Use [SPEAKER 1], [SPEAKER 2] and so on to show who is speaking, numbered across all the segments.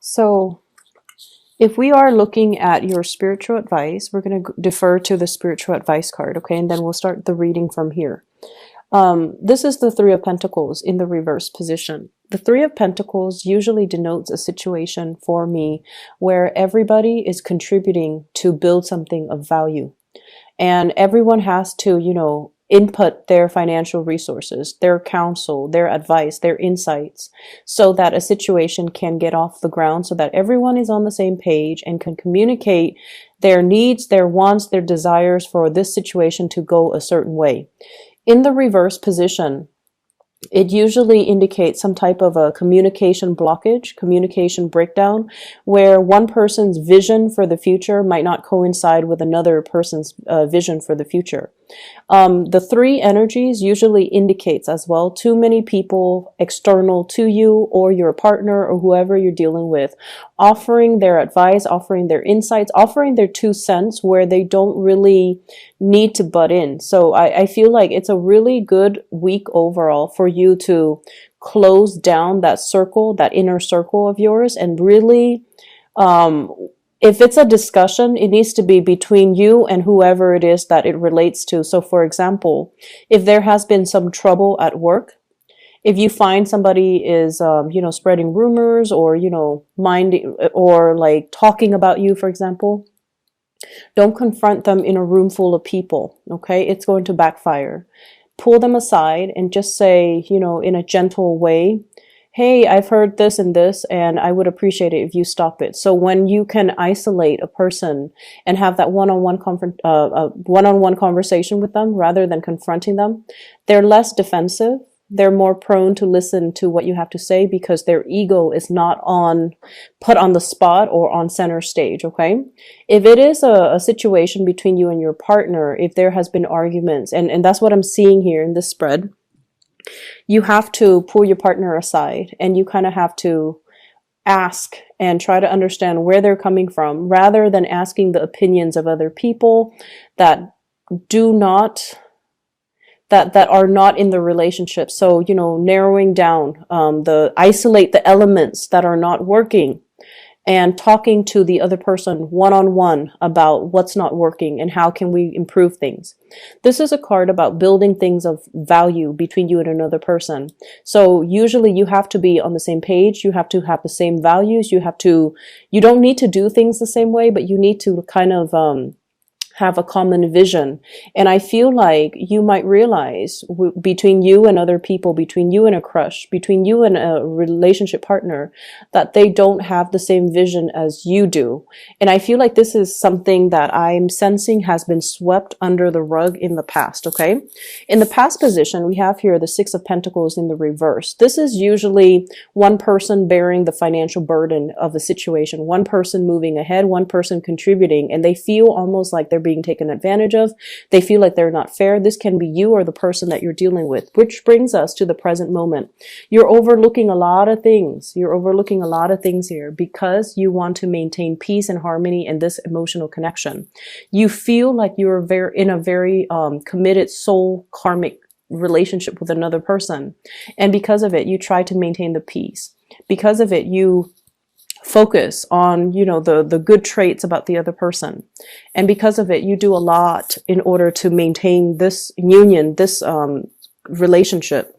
[SPEAKER 1] So if we are looking at your spiritual advice, we're going to defer to the spiritual advice card, okay? And then we'll start the reading from here. This is the Three of Pentacles in the reverse position. The Three of Pentacles usually denotes a situation for me where everybody is contributing to build something of value. And everyone has to, input their financial resources, their counsel, their advice, their insights, so that a situation can get off the ground, so that everyone is on the same page and can communicate their needs, their wants, their desires for this situation to go a certain way. In the reverse position, it usually indicates some type of a communication blockage, communication breakdown, where one person's vision for the future might not coincide with another person's vision for the future. The three energies usually indicates as well too many people external to you or your partner or whoever you're dealing with, offering their advice, offering their insights, offering their 2 cents where they don't really need to butt in. So I feel like it's a really good week overall for you to close down that circle, that inner circle of yours, and really, if it's a discussion, it needs to be between you and whoever it is that it relates to. So for example, if there has been some trouble at work, if you find somebody is, spreading rumors or, minding or like talking about you, for example, don't confront them in a room full of people. Okay. It's going to backfire. Pull them aside and just say, in a gentle way, hey, I've heard this and I would appreciate it if you stop it. So when you can isolate a person and have that one-on-one conversation with them rather than confronting them, they're less defensive. They're more prone to listen to what you have to say because their ego is not put on the spot or on center stage, okay? If it is a situation between you and your partner, if there has been arguments, and that's what I'm seeing here in this spread, you have to pull your partner aside and you kind of have to ask and try to understand where they're coming from rather than asking the opinions of other people that are not in the relationship. So, narrowing down, isolate the elements that are not working and talking to the other person one-on-one about what's not working and how can we improve things. This is a card about building things of value between you and another person. So usually you have to be on the same page. You have to have the same values. You don't need to do things the same way, but you need to kind of, have a common vision. And I feel like you might realize between you and other people, between you and a crush, between you and a relationship partner, that they don't have the same vision as you do. And I feel like this is something that I'm sensing has been swept under the rug in the past, okay? In the past position, we have here the Six of Pentacles in the reverse. This is usually one person bearing the financial burden of the situation, one person moving ahead, one person contributing, and they feel almost like they're being taken advantage of. They feel like they're not fair. This can be you or the person that you're dealing with, which brings us to the present moment. You're overlooking a lot of things. You're overlooking a lot of things here because you want to maintain peace and harmony and this emotional connection. You feel like you're in a very committed soul karmic relationship with another person. And because of it, you try to maintain the peace. Because of it, you focus on, the good traits about the other person. And because of it, you do a lot in order to maintain this union, this relationship.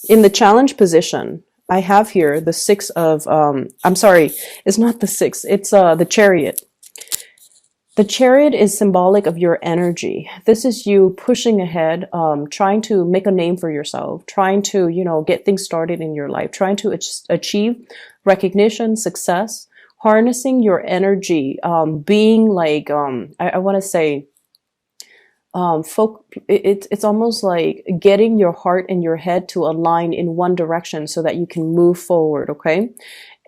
[SPEAKER 1] In the challenge position, I have here the Six of, it's not the Six, it's the Chariot. The Chariot is symbolic of your energy. This is you pushing ahead, trying to make a name for yourself, trying to, get things started in your life, trying to achieve recognition, success, harnessing your energy, being like, I want to say, it's almost like getting your heart and your head to align in one direction so that you can move forward, okay?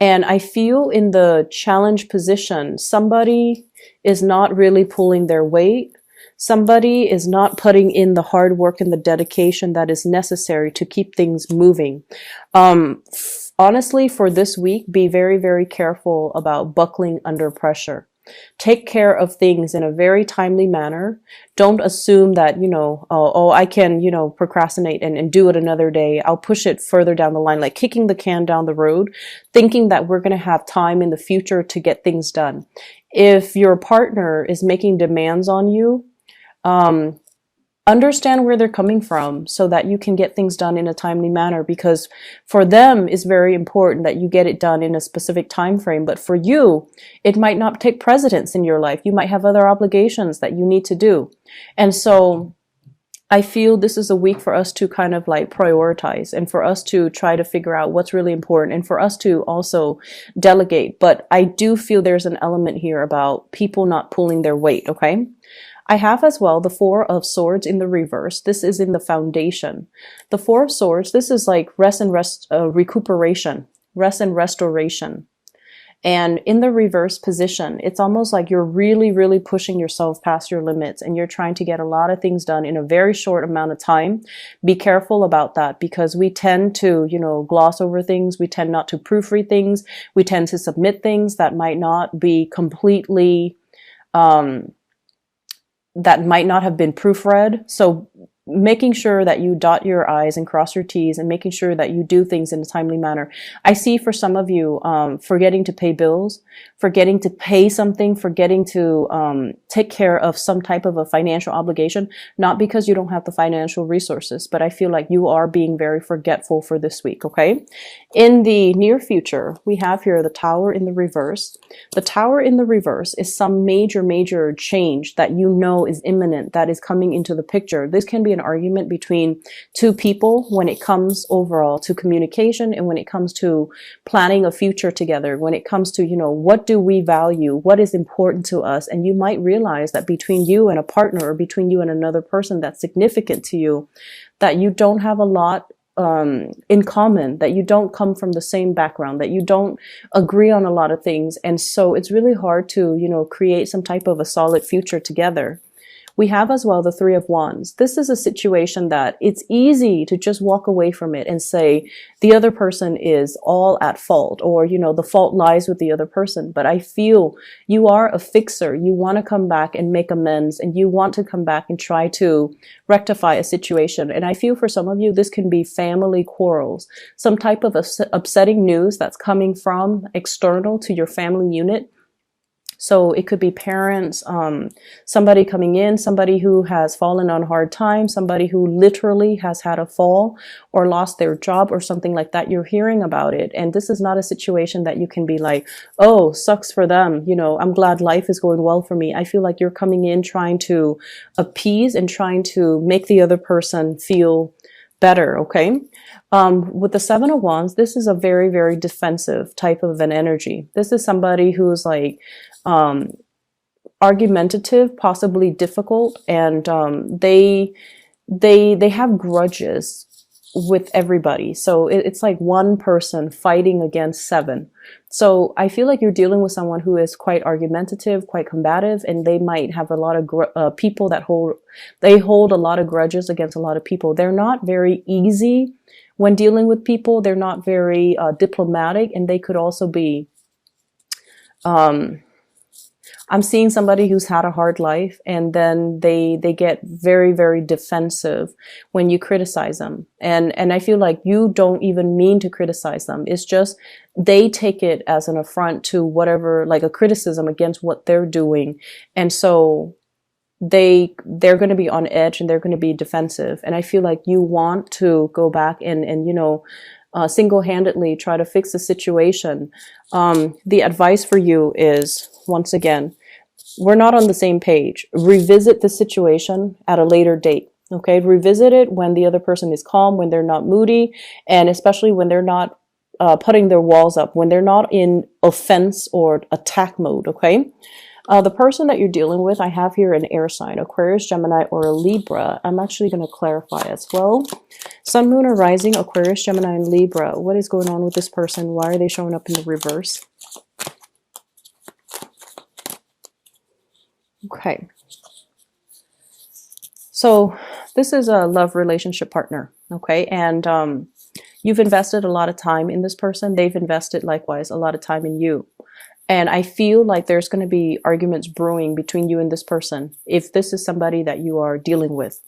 [SPEAKER 1] And I feel in the challenge position, somebody is not really pulling their weight. Somebody is not putting in the hard work and the dedication that is necessary to keep things moving. Honestly, for this week, be very, very careful about buckling under pressure. Take care of things in a very timely manner. Don't assume that, oh, I can, procrastinate and do it another day. I'll push it further down the line, like kicking the can down the road, thinking that we're going to have time in the future to get things done. If your partner is making demands on you, understand where they're coming from so that you can get things done in a timely manner, because for them it's very important that you get it done in a specific time frame, but for you it might not take precedence in your life. You might have other obligations that you need to do. And so I feel this is a week for us to kind of like prioritize, and for us to try to figure out what's really important, and for us to also delegate. But I do feel there's an element here about people not pulling their weight. Okay. I have as well the Four of Swords in the reverse. This is in the foundation. The Four of Swords, this is like recuperation, rest and restoration. And in the reverse position, it's almost like you're really, really pushing yourself past your limits, and you're trying to get a lot of things done in a very short amount of time. Be careful about that, because we tend to, gloss over things. We tend not to proofread things. We tend to submit things that might not be completely, that might not have been proofread. So making sure that you dot your I's and cross your T's, and making sure that you do things in a timely manner. I see for some of you, forgetting to pay bills, forgetting to pay something, forgetting to take care of some type of a financial obligation, not because you don't have the financial resources, but I feel like you are being very forgetful for this week, okay? In the near future, we have here the Tower in the reverse. The Tower in the reverse is some major, major change that is imminent, that is coming into the picture. This can be an argument between two people when it comes overall to communication, and when it comes to planning a future together, when it comes to, what do we value, what is important to us. And you might realize that between you and a partner, or between you and another person that's significant to you, that you don't have a lot in common, that you don't come from the same background, that you don't agree on a lot of things. And so it's really hard to, create some type of a solid future together. We have as well the Three of Wands. This is a situation that it's easy to just walk away from it and say the other person is all at fault, or, the fault lies with the other person. But I feel you are a fixer. You want to come back and make amends, and you want to come back and try to rectify a situation. And I feel for some of you, this can be family quarrels, some type of upsetting news that's coming from external to your family unit. So it could be parents, somebody coming in, somebody who has fallen on hard times, somebody who literally has had a fall or lost their job or something like that. You're hearing about it. And this is not a situation that you can be like, oh, sucks for them. I'm glad life is going well for me. I feel like you're coming in trying to appease and trying to make the other person feel better. Okay. With the Seven of Wands, this is a very, very defensive type of an energy. This is somebody who's like, argumentative, possibly difficult, and they have grudges with everybody. So it's like one person fighting against seven. So I feel like you're dealing with someone who is quite argumentative, quite combative, and they might have a lot of people that hold a lot of grudges against a lot of people. They're not very easy when dealing with people. They're not very diplomatic, and they could also be I'm seeing somebody who's had a hard life, and then they get very, very defensive when you criticize them. And I feel like you don't even mean to criticize them. It's just they take it as an affront to whatever, like a criticism against what they're doing. And so they're going to be on edge, and they're going to be defensive. And I feel like you want to go back and single-handedly try to fix the situation. The advice for you is, once again, we're not on the same page. Revisit the situation at a later date. Okay, revisit it when the other person is calm, when they're not moody, and especially when they're not putting their walls up, when they're not in offense or attack mode. Okay. The person that you're dealing with, I have here an air sign, Aquarius, Gemini, or a Libra. I'm actually going to clarify as well. Sun, Moon, or Rising, Aquarius, Gemini, and Libra. What is going on with this person? Why are they showing up in the reverse? Okay. So this is a love relationship partner. Okay. And you've invested a lot of time in this person. They've invested likewise a lot of time in you. And I feel like there's going to be arguments brewing between you and this person if this is somebody that you are dealing with.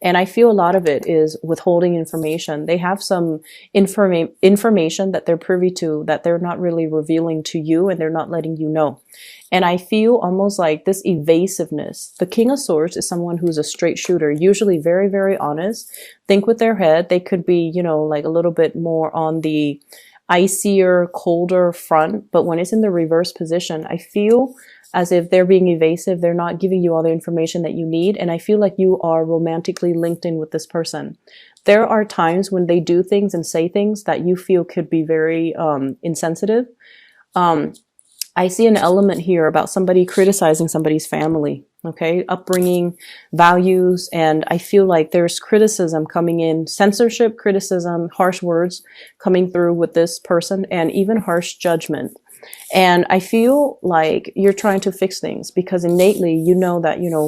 [SPEAKER 1] And I feel a lot of it is withholding information. They have some information that they're privy to that they're not really revealing to you, and they're not letting you know. And I feel almost like this evasiveness. The King of Swords is someone who's a straight shooter, usually very, very honest. Think with their head. They could be, you know, like a little bit more on the icier, colder front. But when it's in the reverse position, I feel as if they're being evasive. They're not giving you all the information that you need. And I feel like you are romantically linked in with this person. There are times when they do things and say things that you feel could be very insensitive. I see an element here about somebody criticizing somebody's family, okay, upbringing, values, and I feel like there's criticism coming in, censorship, criticism, harsh words coming through with this person, and even harsh judgment. And I feel like you're trying to fix things because innately you know that, you know,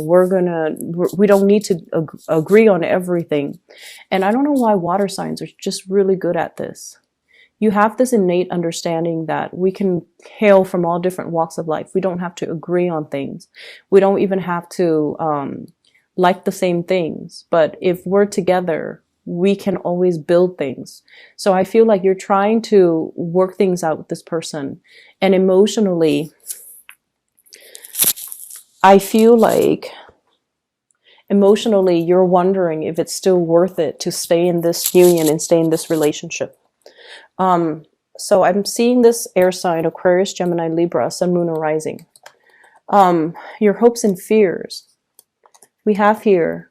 [SPEAKER 1] we don't need to agree on everything. And I don't know why water signs are just really good at this. You have this innate understanding that we can hail from all different walks of life. We don't have to agree on things. We don't even have to like the same things. But if we're together, we can always build things. So I feel like you're trying to work things out with this person. And emotionally, I feel like emotionally you're wondering if it's still worth it to stay in this union and stay in this relationship. So I'm seeing this air sign, Aquarius, Gemini, Libra, Sun, Moon, or Rising. Your hopes and fears. We have here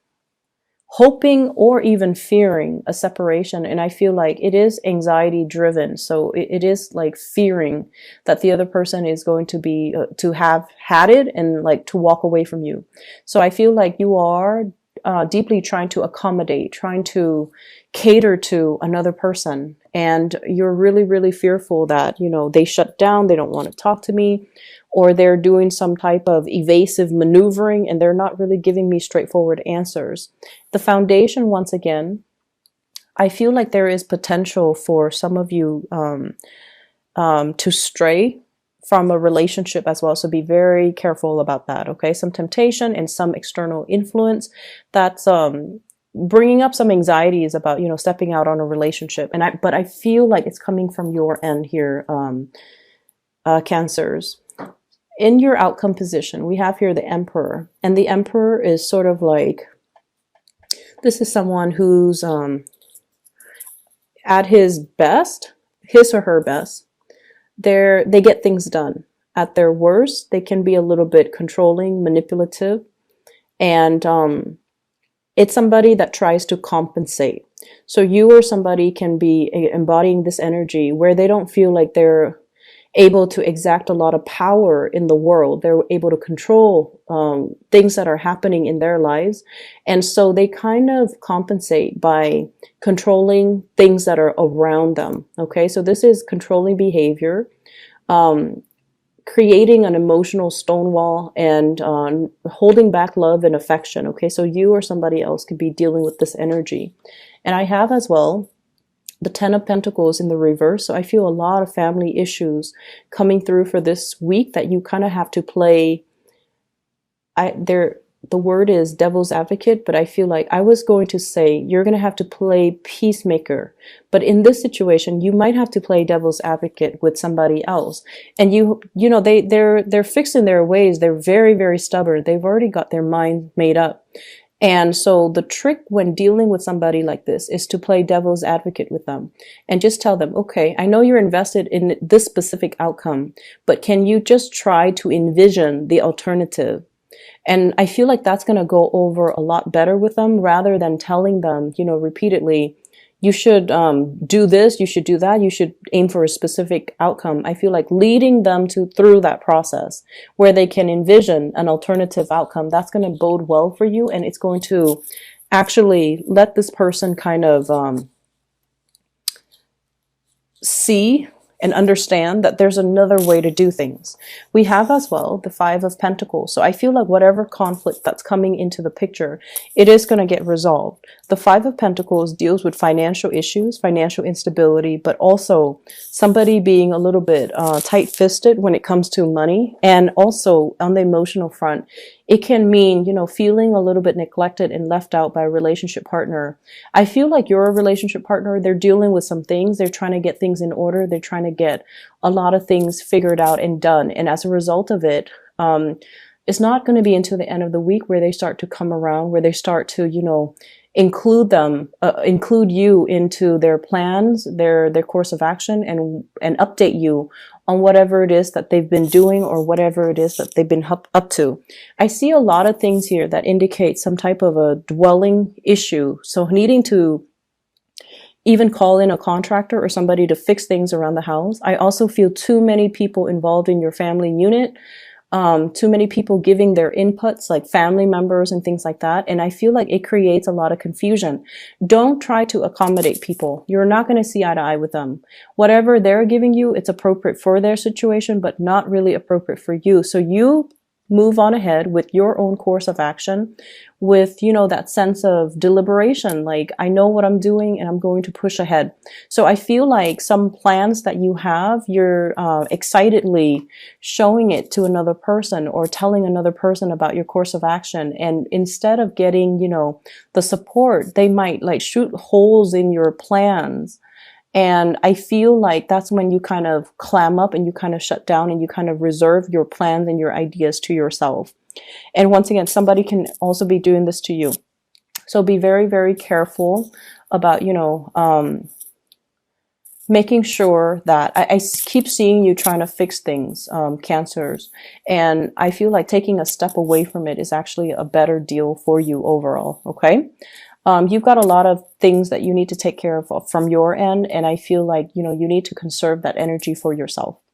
[SPEAKER 1] hoping or even fearing a separation. And I feel like it is anxiety driven. So it is like fearing that the other person is going to be, to have had it and like to walk away from you. So I feel like you are deeply trying to accommodate, trying to cater to another person. And you're really, really fearful that, you know, they shut down, they don't want to talk to me, or they're doing some type of evasive maneuvering and they're not really giving me straightforward answers. The foundation, once again, I feel like there is potential for some of you to stray from a relationship as well. So be very careful about that. Okay. Some temptation and some external influence that's bringing up some anxieties about, you know, stepping out on a relationship. But I feel like it's coming from your end here, Cancers. In your outcome position, we have here the Emperor, and the Emperor is sort of like, this is someone who's at his best, his or her best. They get things done. At their worst, they can be a little bit controlling, manipulative, and it's somebody that tries to compensate. So you or somebody can be embodying this energy where they don't feel like they're able to exact a lot of power in the world. They're able to control things that are happening in their lives. And so they kind of compensate by controlling things that are around them. Okay, so this is controlling behavior, creating an emotional stonewall, and holding back love and affection. Okay, so you or somebody else could be dealing with this energy. And I have as well the Ten of Pentacles in the reverse. So I feel a lot of family issues coming through for this week that you kind of have to play. The word is devil's advocate, but I feel like I was going to say you're going to have to play peacemaker. But in this situation, you might have to play devil's advocate with somebody else. And you know, they're fixed in their ways. They're very, very stubborn. They've already got their mind made up. And so the trick when dealing with somebody like this is to play devil's advocate with them and just tell them, okay, I know you're invested in this specific outcome, but can you just try to envision the alternative? And I feel like that's going to go over a lot better with them rather than telling them, you know, repeatedly, you should do this, you should do that, you should aim for a specific outcome. I feel like leading them through that process where they can envision an alternative outcome, that's going to bode well for you. And it's going to actually let this person kind of see and understand that there's another way to do things. We have as well the Five of Pentacles. So I feel like whatever conflict that's coming into the picture, it is going to get resolved. The Five of Pentacles deals with financial issues, financial instability, but also somebody being a little bit tight-fisted when it comes to money. And also on the emotional front, it can mean, feeling a little bit neglected and left out by a relationship partner. I feel like your relationship partner, they're dealing with some things. They're trying to get things in order. They're trying to get a lot of things figured out and done. And as a result of it, it's not going to be until the end of the week where they start to come around, where they start to, include you into their plans, their course of action, and update you on whatever it is that they've been doing or whatever it is that they've been up to. I see a lot of things here that indicate some type of a dwelling issue. So needing to even call in a contractor or somebody to fix things around the house. I also feel too many people involved in your family unit. Too many people giving their inputs, like family members and things like that. And I feel like it creates a lot of confusion. Don't try to accommodate people. You're not going to see eye to eye with them. Whatever they're giving you, it's appropriate for their situation, but not really appropriate for you. So you move on ahead with your own course of action with, that sense of deliberation. Like, I know what I'm doing and I'm going to push ahead. So I feel like some plans that you have, you're excitedly showing it to another person or telling another person about your course of action. And instead of getting, the support, they might like shoot holes in your plans. And I feel like that's when you kind of clam up and you kind of shut down and you kind of reserve your plans and your ideas to yourself. And once again, somebody can also be doing this to you. So be very, very careful about, making sure that I keep seeing you trying to fix things, cancers. And I feel like taking a step away from it is actually a better deal for you overall. Okay. You've got a lot of things that you need to take care of from your end. And I feel like, you need to conserve that energy for yourself.